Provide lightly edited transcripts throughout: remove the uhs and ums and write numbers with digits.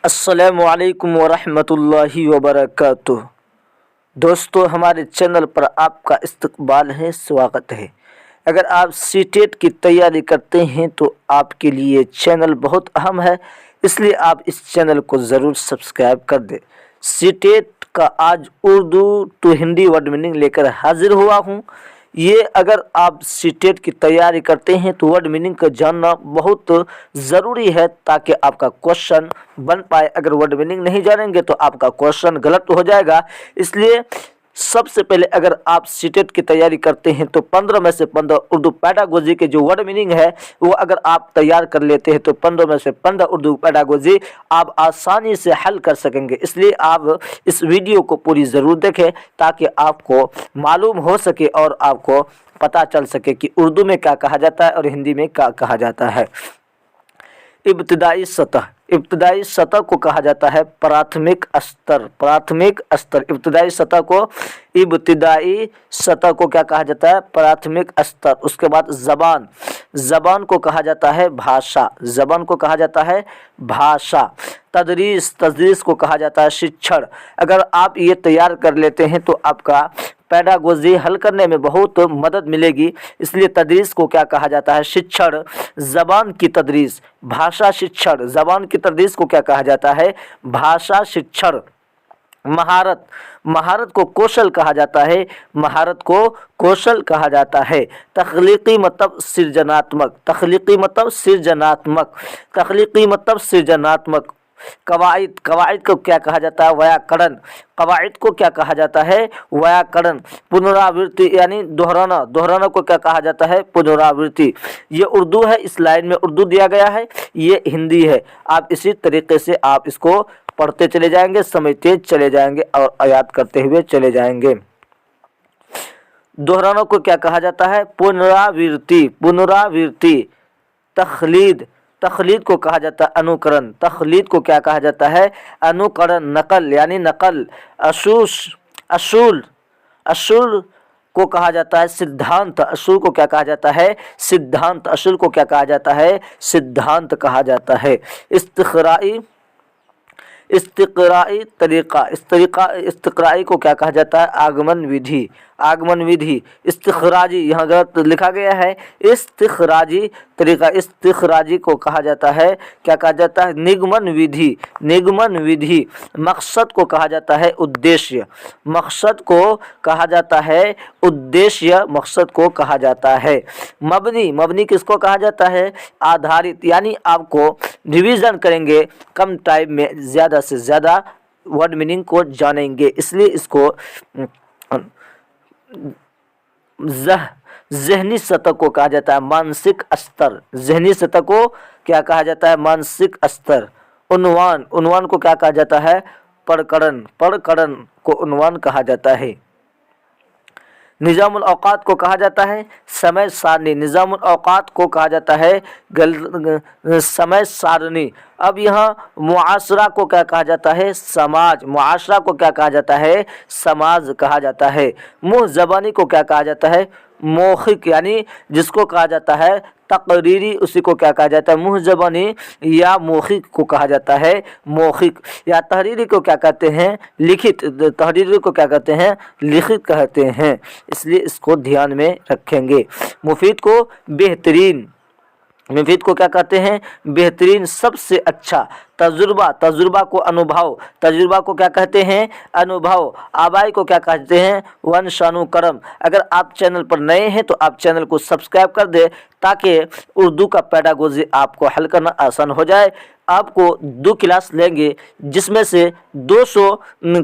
السلام علیکم ورحمۃ اللہ وبرکاتہ۔ دوستو، ہمارے چینل پر آپ کا استقبال ہے، سواگت ہے۔ اگر آپ سی ٹیٹ کی تیاری کرتے ہیں تو آپ کے لیے چینل بہت اہم ہے، اس لیے آپ اس چینل کو ضرور سبسکرائب کر دیں۔ سی ٹیٹ کا آج Urdu to Hindi word meaning لے کر حاضر ہوا ہوں۔ یہ اگر آپ سی ٹیٹ کی تیاری کرتے ہیں تو ورڈ میننگ کو جاننا بہت ضروری ہے تاکہ آپ کا کوشچن بن پائے۔ اگر ورڈ میننگ نہیں جانیں گے تو آپ کا کوشچن غلط ہو جائے گا۔ اس لیے سب سے پہلے اگر آپ سی ٹیٹ کی تیاری کرتے ہیں تو 15 میں سے 15 اردو پیڈاگوجی کے جو ورڈ میننگ ہے وہ اگر آپ تیار کر لیتے ہیں تو 15 میں سے 15 اردو پیڈاگوجی آپ آسانی سے حل کر سکیں گے۔ اس لیے آپ اس ویڈیو کو پوری ضرور دیکھیں تاکہ آپ کو معلوم ہو سکے اور آپ کو پتہ چل سکے کہ اردو میں کیا کہا جاتا ہے اور ہندی میں کیا کہا جاتا ہے۔ ابتدائی سطح کو کہا جاتا ہے پراتھمک استر۔ ابتدائی سطح کو کیا کہا جاتا ہے؟ پراتھمک استر۔ اس کے بعد زبان کو کہا جاتا ہے بھاشا۔ تدریس کو کہا جاتا ہے شکشن۔ اگر آپ یہ تیار کر لیتے ہیں تو آپ کا پیڈاگوجی حل کرنے میں بہت مدد ملے گی۔ اس لیے تدریس کو کیا کہا جاتا ہے؟ شکشن۔ زبان کی تدریس بھاشا شکشن۔ زبان کی تدریس کو کیا کہا جاتا ہے؟ بھاشا شکشن۔ مہارت کو کوشل کہا جاتا ہے۔ تخلیقی مطلب سرجناتمک۔ قواعد کو کیا کہا جاتا ہے؟ ویاکرن۔ پنراورتی یعنی دہرانا کو کیا کہا جاتا ہے؟ پنراورتی۔ یہ اردو ہے، اس لائن میں اردو دیا گیا ہے، یہ ہندی ہے۔ آپ اسی طریقے سے آپ اس کو پڑھتے چلے جائیں گے، سمجھتے چلے جائیں گے اور یاد کرتے ہوئے چلے جائیں گے۔ دہرانا کو کیا کہا جاتا ہے؟ پنراورتی۔ تقلید کو کہا جاتا ہے انوکرن۔ تقلید کو کیا کہا جاتا ہے؟ انوکرن۔ نقل یعنی نقل۔ اصول کو کہا جاتا ہے سدھانت۔ اصول کو کیا کہا جاتا ہے؟ سدھانت۔ اصول کو کیا کہا جاتا ہے؟ سدھانت کہا جاتا ہے۔ استقرائی طریقہ۔ استقرائی کو کیا کہا جاتا ہے؟ آگمن ودھی۔ استخراجی، یہاں غلط لکھا گیا ہے، استخراجی طریقہ۔ استخراجی کو کہا جاتا ہے، کیا کہا جاتا ہے؟ نگمن ودھی۔ مقصد کو کہا جاتا ہے ادیشیہ۔ مقصد کو کہا جاتا ہے مبنی کس کو کہا جاتا ہے؟ آدھارت۔ یعنی آپ کو ریویژن کریں گے، کم ٹائم میں زیادہ سے زیادہ ورڈ میننگ کو جانیں گے، اس لیے اس کو ذہنی سطح کو کہا جاتا ہے مانسک استر۔ ذہنی سطح کو کیا کہا جاتا ہے؟ مانسک استر۔ عنوان کو کیا کہا جاتا ہے؟ پرکرن کو عنوان کہا جاتا ہے۔ نظام الاوقات کو کہا جاتا ہے سمے سارنی۔ نظام الاوقات کو کہا جاتا ہے سمے سارنی۔ اب یہاں معاشرہ کو کیا کہا جاتا ہے؟ سماج۔ معاشرہ کو کیا کہا جاتا ہے؟ سماج کہا جاتا ہے۔ منہ زبانی کو کیا کہا جاتا ہے؟ موخک، یعنی جس کو کہا جاتا ہے تقریری، اسی کو کیا کہا جاتا ہے؟ منہ زبانی یا موخک کو کہا جاتا ہے موخک۔ یا تحریری کو کیا کہتے ہیں؟ لکھت۔ تحریری کو کیا کہتے ہیں؟ لکھت کہتے ہیں، اس لیے اس کو دھیان میں رکھیں گے۔ مفید کو بہترین۔ مفید کو کیا کہتے ہیں؟ بہترین، سب سے اچھا۔ تجربہ کو انوبھو۔ تجربہ کو کیا کہتے ہیں؟ انوبھو۔ آبائی کو کیا کہتے ہیں؟ ونشانوکرم۔ اگر آپ چینل پر نئے ہیں تو آپ چینل کو سبسکرائب کر دیں تاکہ اردو کا پیڈاگوجی آپ کو حل کرنا آسان ہو جائے۔ آپ کو 2 کلاس لیں گے جس میں سے 200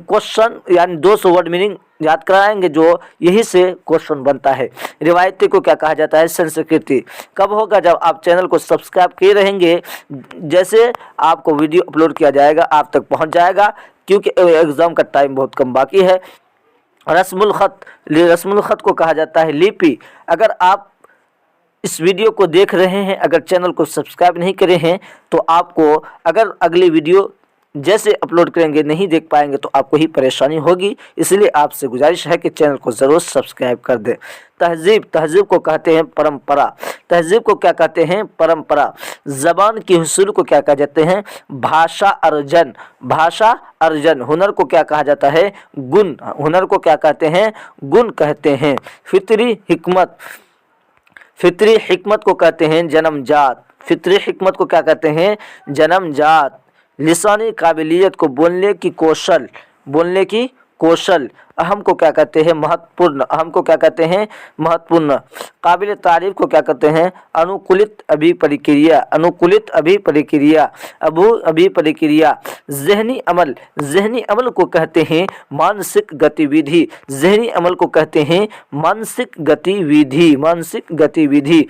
کوشچن یعنی 200 ورڈ میننگ یاد کرائیں گے، جو یہی سے کوشچن بنتا ہے۔ روایتی کو کیا کہا جاتا ہے؟ سنسکرتی۔ کب ہوگا؟ جب آپ چینل کو سبسکرائب کیے رہیں گے، جیسے آپ کو ویڈیو اپلوڈ کیا جائے گا آپ تک پہنچ جائے گا، کیونکہ ایگزام کا ٹائم بہت کم باقی ہے۔ رسم الخط کو کہا جاتا ہے لپی۔ اگر آپ اس ویڈیو کو دیکھ رہے ہیں، اگر چینل کو سبسکرائب نہیں کرے ہیں تو آپ کو اگر اگلی ویڈیو जैसे अपलोड करेंगे नहीं देख पाएंगे तो आपको ही परेशानी होगी। इसलिए आपसे गुजारिश है कि चैनल को ज़रूर सब्सक्राइब कर दें। तहज़ीब, तहज़ीब को कहते हैं परंपरा। तहज़ीब को क्या कहते हैं? परंपरा। ज़बान की हुसूल को क्या कहा जाते हैं? भाषा अर्जन। भाषा अर्जन। हुनर को क्या कहा जाता है? गुण। हुनर को क्या कहते हैं? गुण कहते हैं। फितरी हिकमत, फितरी हिकमत को कहते हैं जन्मजात। फितरी हिकमत को क्या कहते हैं? जन्मजात। लिसानी काबिलियत को बोलने की कौशल, बोलने की कौशल। अहम को क्या कहते हैं? महत्वपूर्ण। अहम को क्या कहते हैं? महत्वपूर्ण। काबिल तारीफ को क्या कहते हैं? अनुकूलित अभिप्रक्रिया। अनुकूलित अभिप्रक्रिया, अभिप्रक्रिया। ज़हनी अमल, ज़हनी अमल को कहते हैं मानसिक गतिविधि। ज़हनी अमल को कहते हैं मानसिक गतिविधि, मानसिक गतिविधि।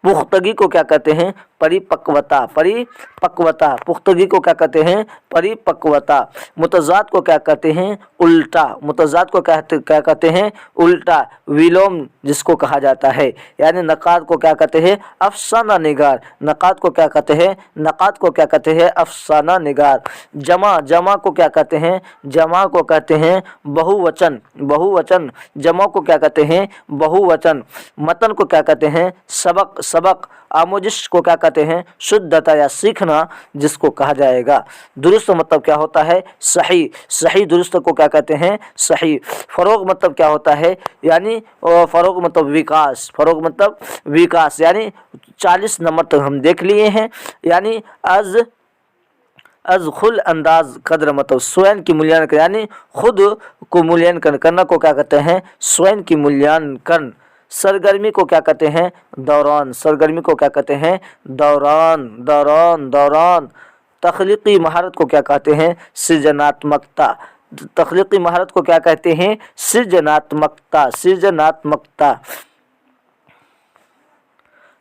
पुख्तगी को क्या कहते हैं? परिपक्वता, परिपक्वता। पुख्तगी को क्या कहते हैं? परिपक्वता। मुतज़ाद को क्या कहते हैं? उल्टा। मुतज़ाद को क्या कहते हैं? उल्टा। विलोम जिसको कहा जाता है, यानी नक़ाद को क्या कहते हैं? अफसाना निगार। नक़ाद को क्या कहते हैं? नक़ाद को क्या कहते हैं? अफसाना निगार। जमा, जमा को क्या कहते हैं? जमा को कहते हैं बहुवचन, बहुवचन। जमा को क्या कहते हैं? बहुवचन। मतन को क्या कहते हैं? सबक, सबक। आमोजिश को क्या कहते हैं? शुद्धता या सीखना जिसको कहा जाएगा। दुरुस्त मतलब क्या होता है? सही। सही दुरुस्त को क्या कहते हैं? सही। फ़रोग़ मतलब क्या होता है? यानी फ़रोग़ मतलब विकास। फ़रोग़ मतलब विकास, यानी 40 नंबर तक हम देख लिए हैं। यानी अज खुल अंदाज कदर मतलब स्वयं की मूल्यांकन, यानी खुद को मूल्यांकन करना को क्या कहते हैं? स्वयं की मूल्यांकन। सरगर्मी को क्या कहते हैं? दौरान। सरगर्मी को क्या कहते हैं? दौरान, दौरान, दौरान। तख्लीकी महारत को क्या कहते हैं? सृजनात्मकता। तख्लीकी महारत को क्या कहते हैं? सृजनात्मकता, सृजनात्मकता।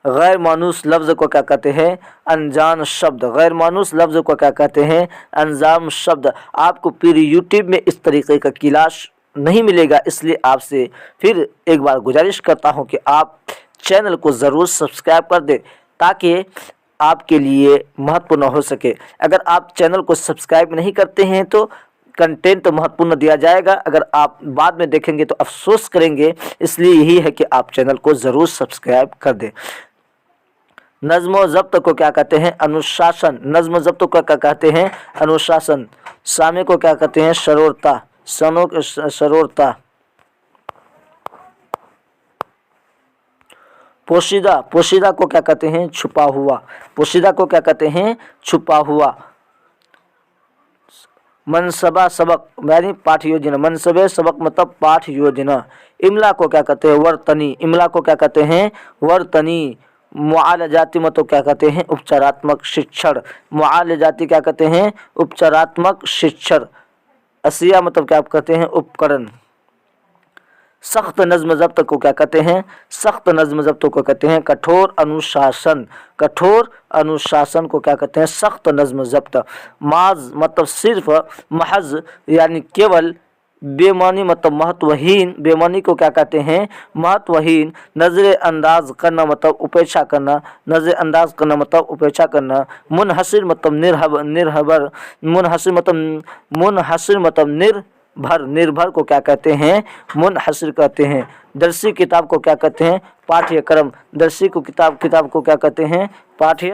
गैर मानूस लफ्ज़ को क्या कहते हैं? अनजान शब्द। गैर मानूस लफ्ज़ को क्या कहते हैं? अनजान शब्द। आपको फिर यूट्यूब में इस तरीके का क्लास नहीं मिलेगा, इसलिए आपसे फिर एक बार गुजारिश करता हूं कि आप चैनल को ज़रूर सब्सक्राइब कर दें ताकि आपके लिए महत्वपूर्ण हो सके। अगर आप चैनल को सब्सक्राइब नहीं करते हैं तो कंटेंट तो महत्वपूर्ण दिया जाएगा, अगर आप बाद में देखेंगे तो अफसोस करेंगे। इसलिए यही है कि आप चैनल को ज़रूर सब्सक्राइब कर दें। नज़्म ज़ब्त को क्या कहते हैं? अनुशासन। नज़्म ज़ब्त को क्या कहते हैं? अनुशासन। सामे को क्या कहते हैं? शरोरता, शरोरता। पोशीदा, पोशीदा को क्या कहते हैं? छुपा हुआ। पोशीदा को क्या कहते हैं? छुपा हुआ। मनसबा सबक यानी पाठ योजना। मनसबे सबक मतलब पाठ योजना। इमला को क्या कहते हैं? वर्तनी। इमला को क्या कहते हैं? वर्तनी। मुआलजाती मतलब क्या कहते हैं? उपचारात्मक शिक्षण। मुआलजाती क्या कहते हैं? उपचारात्मक शिक्षण। असिया मतलब क्या कहते हैं? उपकरण। सख्त नज़्म ज़ब्त को क्या कहते हैं? सख्त नज़्म ज़ब्त को कहते हैं कठोर अनुशासन। कठोर अनुशासन को क्या कहते हैं? सख्त नज़्म ज़ब्त। माज मतलब सिर्फ, महज यानी केवल। बेमानी मतलब महत्वहीन। बेमानी को क्या कहते हैं? महत्वहीन। नज़र अंदाज करना मतलब उपेक्षा करना। नज़र अंदाज करना मतलब उपेक्षा करना। मुनहसिर मतलब निर्भर। मुनहसिर मतलब निर्भर। निर्भर को क्या कहते हैं? मुनहसिर कहते हैं। दरसी किताब को क्या कहते हैं? पाठ्यक्रम। दरसी को किताब को क्या कहते हैं? पाठ्य